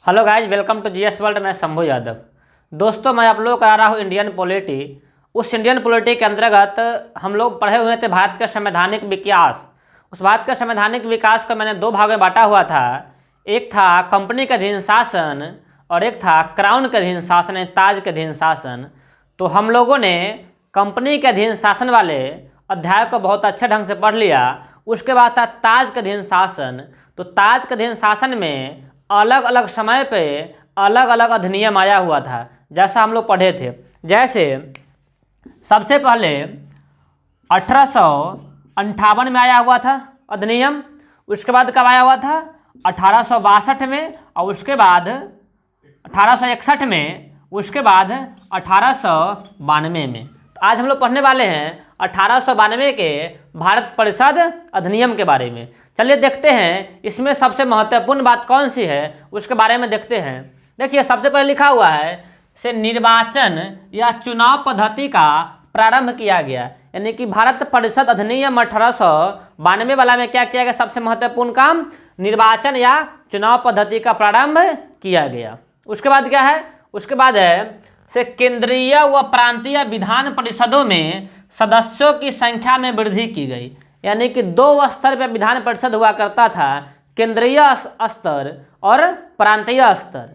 Hello guys, welcome to GS world. मैं शंभू यादव। दोस्तों, मैं आप लोग करा रहा हूँ इंडियन पॉलिटी। उस इंडियन पॉलिटी के अंतर्गत हम लोग पढ़े हुए थे भारत का संवैधानिक विकास। उस भारत का संवैधानिक विकास को मैंने दो भागों में बांटा हुआ था। एक था कंपनी के अधीन शासन और एक था क्राउन के अधीन शासन, ताज के अधीन शासन। तो हम लोगों ने कंपनी के अधीन शासन वाले अध्याय को बहुत अच्छे ढंग से पढ़ लिया। उसके बाद था ताज के अधीन शासन। तो ताज के अधीन शासन में अलग अलग समय पे अलग अलग अधिनियम आया हुआ था, जैसा हम लोग पढ़े थे। जैसे सबसे पहले 1858 में आया हुआ था अधिनियम। उसके बाद कब आया हुआ था? 1862 में। और उसके बाद 1861 में। उसके बाद 1892 में। तो आज हम लोग पढ़ने वाले हैं 1892 के भारत परिषद अधिनियम के बारे में। चलिए देखते हैं इसमें सबसे महत्वपूर्ण बात कौन सी है, उसके बारे में देखते हैं। देखिए, सबसे पहले लिखा हुआ है से निर्वाचन या चुनाव पद्धति का प्रारंभ किया गया। यानी कि भारत परिषद अधिनियम 1892 वाला में क्या किया गया? सबसे महत्वपूर्ण काम निर्वाचन या चुनाव पद्धति का प्रारंभ किया गया। उसके बाद क्या है? उसके बाद है से केंद्रीय व प्रांतीय विधान परिषदों में सदस्यों की संख्या में वृद्धि की गई। यानी कि दो स्तर पर विधान परिषद हुआ करता था, केंद्रीय स्तर और प्रांतीय स्तर।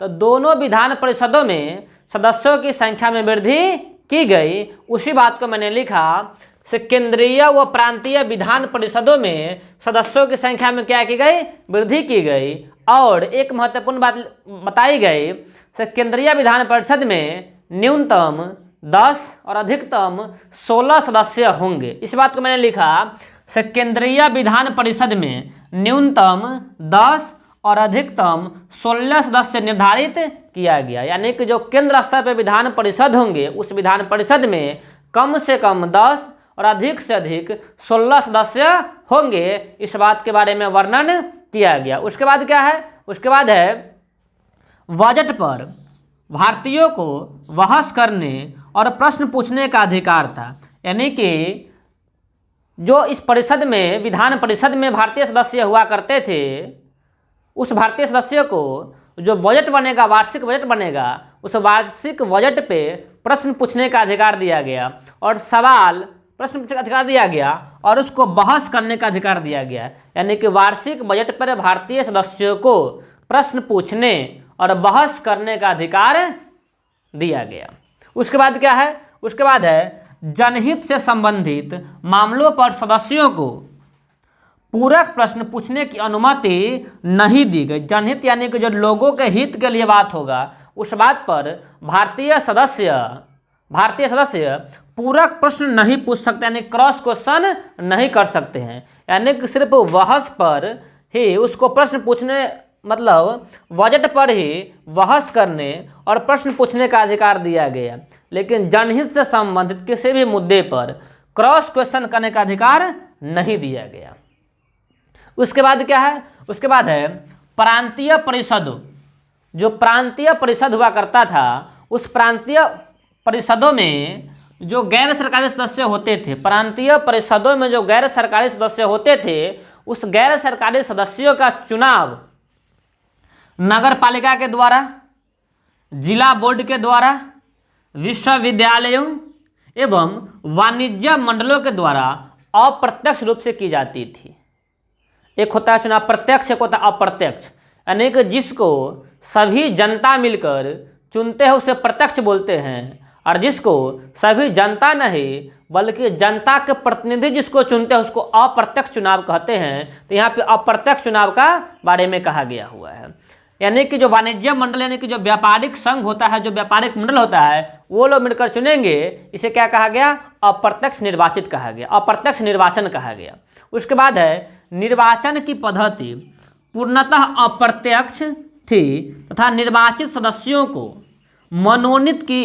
तो दोनों विधान परिषदों में सदस्यों की संख्या में वृद्धि की गई। उसी बात को मैंने लिखा से केंद्रीय व प्रांतीय विधान परिषदों में सदस्यों की संख्या में क्या की गई? वृद्धि की गई। और एक महत्वपूर्ण बात बताई गई से केंद्रीय विधान परिषद में न्यूनतम 10 और अधिकतम 16 सदस्य होंगे। इस बात को मैंने लिखा से केंद्रीय विधान परिषद में न्यूनतम 10 और अधिकतम 16 सदस्य निर्धारित किया गया। यानी कि जो केंद्र स्तर पर विधान परिषद होंगे, उस विधान परिषद में कम से कम 10 और अधिक से अधिक 16 सदस्य होंगे। इस बात के बारे में वर्णन किया गया। उसके बाद क्या है? उसके बाद है बजट पर भारतीयों को बहस करने और प्रश्न पूछने का अधिकार था। यानी कि जो इस परिषद में, विधान परिषद में भारतीय सदस्य हुआ करते थे, उस भारतीय सदस्य को जो बजट बनेगा, वार्षिक बजट बनेगा, उस वार्षिक बजट पे प्रश्न पूछने का अधिकार दिया गया और प्रश्न पूछने का अधिकार दिया गया और उसको बहस करने का अधिकार दिया गया। यानी कि वार्षिक बजट पर भारतीय सदस्यों को प्रश्न पूछने और बहस करने का अधिकार दिया गया। उसके बाद क्या है? उसके बाद है जनहित से संबंधित मामलों पर सदस्यों को पूरक प्रश्न पूछने की अनुमति नहीं दी गई। जनहित यानी कि जो लोगों के हित के लिए बात होगा, उस बात पर भारतीय सदस्य पूरक प्रश्न नहीं पूछ सकते, यानी क्रॉस क्वेश्चन नहीं कर सकते हैं। यानी कि सिर्फ बहस पर ही उसको प्रश्न पूछने, मतलब बजट पर ही बहस करने और प्रश्न पूछने का अधिकार दिया गया। लेकिन जनहित से संबंधित किसी भी मुद्दे पर क्रॉस क्वेश्चन करने का अधिकार नहीं दिया गया। उसके बाद क्या है? उसके बाद है प्रांतीय परिषदों। जो प्रांतीय परिषद हुआ करता था, उस प्रांतीय परिषदों में जो गैर सरकारी सदस्य होते थे, प्रांतीय परिषदों में जो गैर सरकारी सदस्य होते थे, उस गैर सरकारी सदस्यों का चुनाव नगर पालिका के द्वारा, जिला बोर्ड के द्वारा, विश्वविद्यालयों एवं वाणिज्य मंडलों के द्वारा अप्रत्यक्ष रूप से की जाती थी। एक होता है चुनाव प्रत्यक्ष, एक होता है अप्रत्यक्ष। यानी कि जिसको सभी जनता मिलकर चुनते हैं उसे प्रत्यक्ष बोलते हैं, और जिसको सभी जनता नहीं बल्कि जनता के प्रतिनिधि जिसको चुनते हैं उसको अप्रत्यक्ष चुनाव कहते हैं। तो यहाँ पे अप्रत्यक्ष चुनाव का बारे में कहा गया हुआ है। यानी कि जो वाणिज्य मंडल, यानी कि जो व्यापारिक संघ होता है, जो व्यापारिक मंडल होता है, वो लोग मिलकर चुनेंगे। इसे क्या कहा गया? अप्रत्यक्ष निर्वाचित कहा गया, अप्रत्यक्ष निर्वाचन कहा गया। उसके बाद है निर्वाचन की पद्धति पूर्णतः अप्रत्यक्ष थी तथा निर्वाचित सदस्यों को मनोनीत की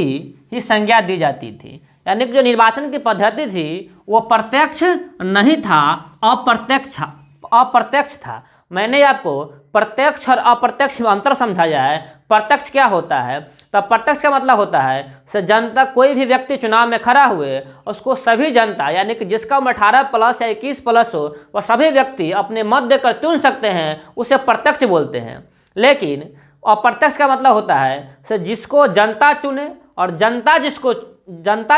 ही संज्ञा दी जाती थी। यानी कि जो निर्वाचन की पद्धति थी वो प्रत्यक्ष नहीं था, अप्रत्यक्ष था। मैंने आपको प्रत्यक्ष और अप्रत्यक्ष में अंतर समझाया है। प्रत्यक्ष क्या होता है? तो प्रत्यक्ष का मतलब होता है से जनता, कोई भी व्यक्ति चुनाव में खड़ा हुए, उसको सभी जनता, यानी कि जिसका उम्र 18+ या 21+ हो, वह सभी व्यक्ति अपने मत देकर चुन सकते हैं, उसे प्रत्यक्ष बोलते हैं। लेकिन अप्रत्यक्ष का मतलब होता है से जिसको जनता चुने और जनता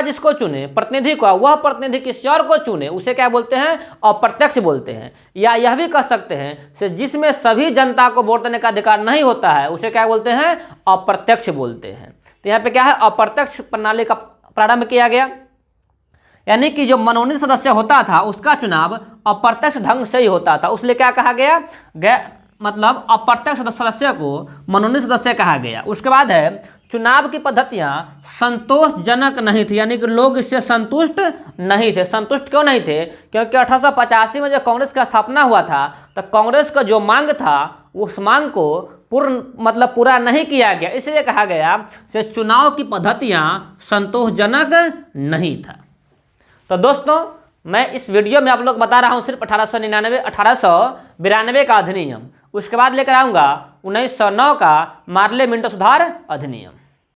जिसको चुने प्रतिनिधि को, वह प्रतिनिधि किसी और को चुने, उसे क्या बोलते हैं? अप्रत्यक्ष बोलते हैं। या यह भी कह सकते हैं से जिसमें सभी जनता को वोट देने का अधिकार नहीं होता है, उसे क्या बोलते हैं? अप्रत्यक्ष बोलते हैं। तो यहाँ पे क्या है? अप्रत्यक्ष प्रणाली का प्रारंभ किया गया, यानी कि जो मनोनीत सदस्य होता था उसका चुनाव अप्रत्यक्ष ढंग से ही होता था, उसलिए क्या कहा गया? मतलब अप्रत्यक्ष सदस्य को मनोनीत सदस्य कहा गया। उसके बाद है चुनाव की पद्धतियां संतोषजनक नहीं थी, यानी कि लोग इससे संतुष्ट नहीं थे। संतुष्ट क्यों नहीं थे? क्योंकि 1885 में जब कांग्रेस का स्थापना हुआ था तो कांग्रेस का जो मांग था उस मांग को पूरा नहीं किया गया, इसलिए कहा गया से चुनाव की पद्धतियां संतोषजनक नहीं था। तो दोस्तों मैं इस वीडियो में आप लोग बता रहा हूं सिर्फ 1892 का अधिनियम, उसके बाद लेकर आऊंगा 1909 का मार्ले मिंटो सुधार अधिनियम।